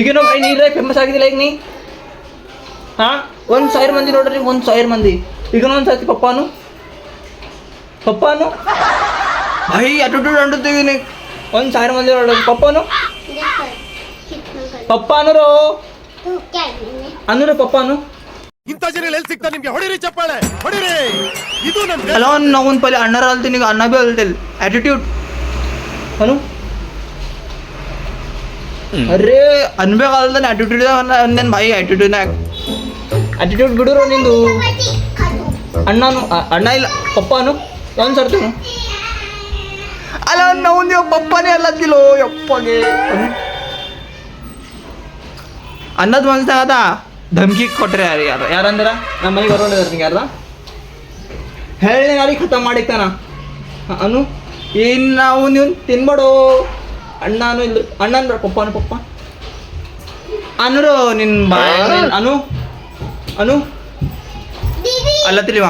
ಈಗೇನೋ ಬೈ ನೀರೇ ಫೇಮಸ್ ಆಗಿದಿಲ್ಲ ಈಗ ನೀ ಹಾಂ 1,000 ಮಂದಿ ನೋಡ್ರಿ 1,000 ಮಂದಿ ಈಗ ಒಂದ್ಸತಿ ಪಪ್ಪಾನು ಭಾई attitude ಅಂಡುತ್ತೀವಿ ನೀ 1,000 ಮಂದಿ ನೋಡ್ರಿ ಪಪ್ಪಾನು ರೋ ಅನುರ ಪಪ್ಪಾನು ಇಂಥ ಜನ ಎಲ್ಲಿ ಸಿಗ್ತಾರೆ ನಿಮ್ಗೆ? ಹೊಡಿರಿ ಚಪ್ಪಾಳೆ ಹೊಡಿರಿ. ಇದು ನಮ್ಮ ಅಲ್ಲ ನಾವು ಪहिले ಅಣ್ಣರ ಅಲ್ತೀನಿ ಈಗ ಅಣ್ಣ ಬಿ ಅಲ್ತಿಲ್ಲ ಆಟಿಟ್ಯೂಡ್ ಅನು ಅರೇ ಅನ್ಬೇಕಾಲ್ದಾನೆ ಆಟಿಟ್ಯೂಡ್ ಅಂದೇನು ಭಾಯಿ ಆಟಿಟ್ಯೂಡ್ ಬಿಡುರು ನಿಂದು ಅಣ್ಣನು ಅಣ್ಣ ಇಲ್ಲ ಪಪ್ಪಾನು ಒಂದು ಸರ್ತೀನು ಅಲ್ಲ ನಾವು ನೀವು ಪಪ್ಪನೇ ಅಲ್ಲತ್ತಿಲ್ಲೋ ಯಪ್ಪಗೆ ಅನ್ನದ ಮನ್ಸಾಗದ ಧಮ್ಕಿ ಕೊಟ್ರೆ ಯಾರಂದ್ರ ನಮ್ಮ ಮನೆಗೆ ಬರೋಣ ಯಾರ ಹೇಳಿ ನಾರಿಗೆ ಖತಮ್ ಮಾಡಿಕ್ತಾನ ಅನು ಏನು ನಾವು ನೀವು ತಿನ್ಬೇಡು ಅಣ್ಣನು ಇಲ್ಲ ಅಣ್ಣನ ಪಪ್ಪ ಅನುರು ನಿನ್ನ ಬಾಯ ಅನು ಅಲ್ಲತ್ತಿಲ್ವಾ